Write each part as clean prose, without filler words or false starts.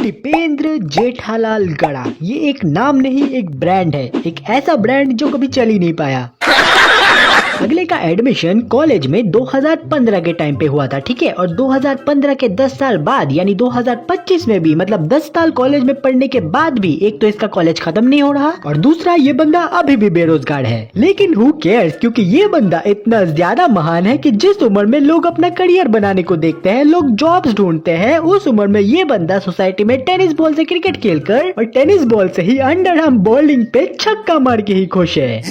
टिपेंद्र जेठालाल गड़ा, ये एक नाम नहीं एक ब्रांड है, एक ऐसा ब्रांड जो कभी चल ही नहीं पाया। अगले का एडमिशन कॉलेज में 2015 के टाइम पे हुआ था, ठीक है। और 2015 के 10 साल बाद यानी 2025 में भी, मतलब 10 साल कॉलेज में पढ़ने के बाद भी एक तो इसका कॉलेज खत्म नहीं हो रहा और दूसरा ये बंदा अभी भी बेरोजगार है। लेकिन हु केयर्स, क्योंकि ये बंदा इतना ज्यादा महान है कि जिस उम्र में लोग अपना करियर बनाने को देखते हैं, लोग जॉब्स ढूंढते हैं, उस उम्र में ये बंदा सोसाइटी में टेनिस बॉल से क्रिकेट खेलकर और टेनिस बॉल से ही अंडर आर्म बॉलिंग पे छक्का मार के ही खुश है।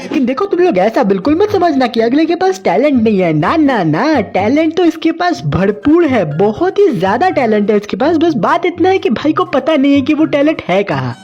लेकिन देखो तुम लोग ऐसा बिल्कुल मत समझना कि अगले के पास टैलेंट नहीं है। ना ना ना, टैलेंट तो इसके पास भरपूर है, बहुत ही ज्यादा टैलेंट है इसके पास। बस बात इतना है कि भाई को पता नहीं है कि वो टैलेंट है कहाँ।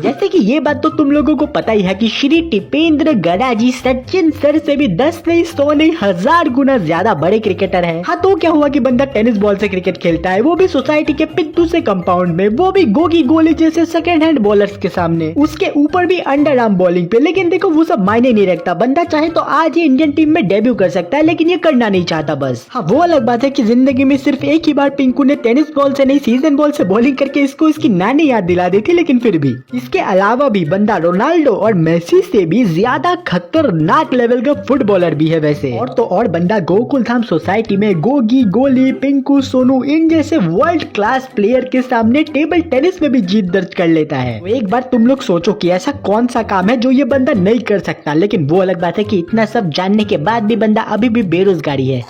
जैसे कि ये बात तो तुम लोगों को पता ही है कि श्री टिपेंद्र गड़ा जी सचिन सर से भी 10 नहीं 100 नहीं 1000 गुना ज्यादा बड़े क्रिकेटर हैं। हाँ तो क्या हुआ कि बंदा टेनिस बॉल से क्रिकेट खेलता है, वो भी सोसाइटी के पिद्दू से कंपाउंड में, वो भी गोगी गोली जैसे सेकंड हैंड बॉलर्स के सामने, उसके ऊपर भी अंडर आर्म बॉलिंग पे। लेकिन देखो वो सब मायने नहीं रखता, बंदा चाहे तो आज ही इंडियन टीम में डेब्यू कर सकता है, लेकिन ये करना नहीं चाहता बस। हाँ वो अलग बात है कि जिंदगी में सिर्फ एक ही बार पिंकू ने टेनिस बॉल से नहीं सीजन बॉल से बॉलिंग करके इसको इसकी नानी याद दिला दी थी, लेकिन फिर भी इसके अलावा भी बंदा रोनाल्डो और मेसी से भी ज्यादा खतरनाक लेवल का फुटबॉलर भी है वैसे। और तो और बंदा गोकुल धाम सोसाइटी में गोगी गोली पिंकू सोनू इन जैसे वर्ल्ड क्लास प्लेयर के सामने टेबल टेनिस में भी जीत दर्ज कर लेता है। तो एक बार तुम लोग सोचो कि ऐसा कौन सा काम है जो ये बंदा नहीं कर सकता। लेकिन वो अलग बात है कि इतना सब जानने के बाद भी बंदा अभी भी बेरोजगारी है।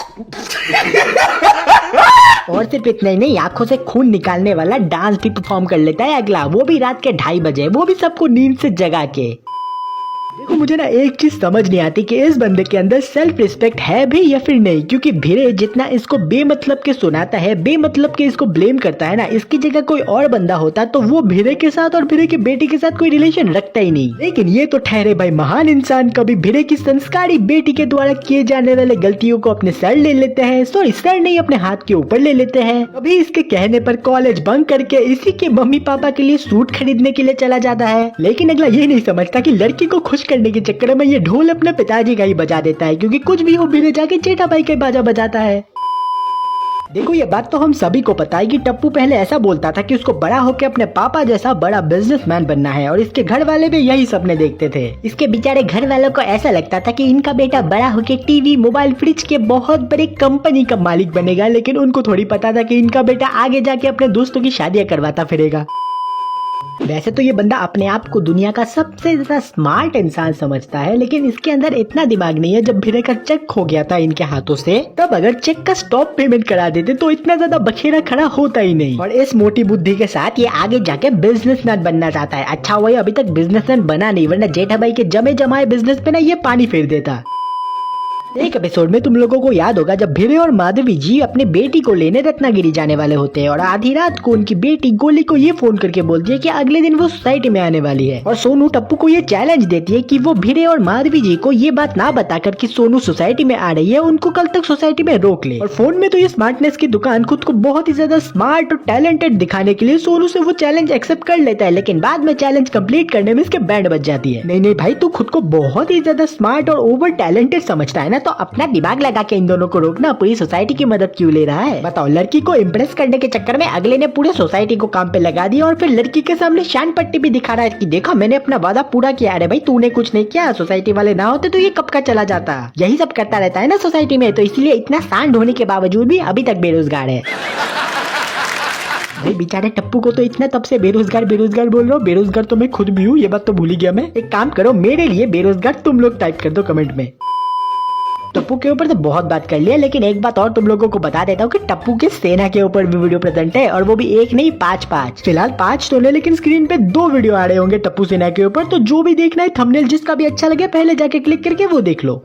और सिर्फ इतना ही नहीं, आंखों से खून निकालने वाला डांस भी परफॉर्म कर लेता है अगला, वो भी रात के 2:30 बजे, वो भी सबको नींद से जगा के। देखो मुझे ना एक चीज समझ नहीं आती कि इस बंदे के अंदर सेल्फ रिस्पेक्ट है भी या फिर नहीं। क्योंकि भिरे जितना इसको बेमतलब के सुनाता है, बेमतलब के इसको ब्लेम करता है ना, इसकी जगह कोई और बंदा होता तो वो भिरे के साथ और भिरे की बेटी के साथ कोई रिलेशन रखता ही नहीं। लेकिन ये तो ठहरे भाई महान इंसान, कभी भिरे की संस्कारी बेटी के द्वारा किए जाने वाले गलतियों को अपने सर ले लेते हैं, सॉरी सर नहीं अपने हाथ के ऊपर ले लेते हैं। कभी इसके कहने पर कॉलेज बंक करके इसी के मम्मी पापा के लिए सूट खरीदने के लिए चला जाता है। लेकिन अगला ये नहीं समझता कि लड़की को खुश करने के चक्कर में ये ढोल अपने पिताजी का ही बजा देता है, क्योंकि कुछ भी हो भिरे जाके जेठा भाई का बाजा बजाता है। देखो ये बात तो हम सभी को पता है कि टप्पू पहले ऐसा बोलता था कि उसको बड़ा होकर अपने पापा जैसा बड़ा बिजनेसमैन बनना है, और इसके घर वाले भी यही सपने देखते थे। इसके बेचारे घर वालों को ऐसा लगता था कि इनका बेटा बड़ा होकर टीवी मोबाइल फ्रिज के बहुत बड़ी कंपनी का मालिक बनेगा, लेकिन उनको थोड़ी पता था कि इनका बेटा आगे जाके अपने दोस्तों की शादियां करवाता फिरेगा। वैसे तो ये बंदा अपने आप को दुनिया का सबसे ज्यादा स्मार्ट इंसान समझता है, लेकिन इसके अंदर इतना दिमाग नहीं है। जब भिरे का चेक खो गया था इनके हाथों से, तब अगर चेक का स्टॉप पेमेंट करा देते तो इतना ज्यादा बखेड़ा खड़ा होता ही नहीं। और इस मोटी बुद्धि के साथ ये आगे जाके बिजनेसमैन बनना चाहता है। अच्छा हुआ अभी तक बिजनेसमैन बना नहीं, वरना जेठा भाई के जमे जमाए बिजनेस पे ना ये पानी फेर देता। एक एपिसोड में तुम लोगों को याद होगा जब भिरे और माधवी जी अपने बेटी को लेने रत्नागिरी जाने वाले होते हैं, और आधी रात को उनकी बेटी गोली को ये फोन करके बोलती है कि अगले दिन वो सोसाइटी में आने वाली है। और सोनू टप्पू को ये चैलेंज देती है कि वो भिरे और माधवी जी को ये बात ना बताकर कि सोनू सोसाइटी में आ रही है, उनको कल तक सोसाइटी में रोक ले। और फोन में तो ये स्मार्टनेस की दुकान खुद को बहुत ही ज्यादा स्मार्ट और टैलेंटेड दिखाने के लिए सोनू से वो चैलेंज एक्सेप्ट कर लेता है, लेकिन बाद में चैलेंज कंप्लीट करने में इसके बैंड बज जाती है। नहीं नहीं भाई, तू खुद को बहुत ही ज्यादा स्मार्ट और ओवर टैलेंटेड समझता है ना, तो अपना दिमाग लगा के इन दोनों को रोकना, पूरी सोसाइटी की मदद क्यों ले रहा है। बताओ, लड़की को इम्प्रेस करने के चक्कर में अगले ने पूरे सोसाइटी को काम पे लगा दिया, और फिर लड़की के सामने शान पट्टी भी दिखा रहा है कि देखा मैंने अपना वादा पूरा किया। अरे भाई तूने कुछ नहीं किया, सोसाइटी वाले ना होते तो ये कब का चला जाता। यही सब करता रहता है ना सोसाइटी में, तो इसलिए इतना सांड होने के बावजूद भी अभी तक बेरोजगार है। भाई बेचारे टप्पू को तो इतना तब से बेरोजगार बेरोजगार बोल रहा हूँ। बेरोजगार तो मैं खुद भी हूँ, ये बात तो भूल ही गया मैं। एक काम करो, मेरे लिए बेरोजगार तुम लोग टाइप कर दो कमेंट में। टप्पू के ऊपर तो बहुत बात कर लिया, लेकिन एक बात और तुम लोगों को बता देता हूँ कि टप्पू के सेना के ऊपर भी वीडियो प्रेजेंट है, और वो भी एक नहीं 5-5। फिलहाल 5 तो नहीं, लेकिन स्क्रीन पे 2 वीडियो आ रहे होंगे टप्पू सेना के ऊपर। तो जो भी देखना है, थंबनेल जिसका भी अच्छा लगे पहले जाके क्लिक करके वो देख लो।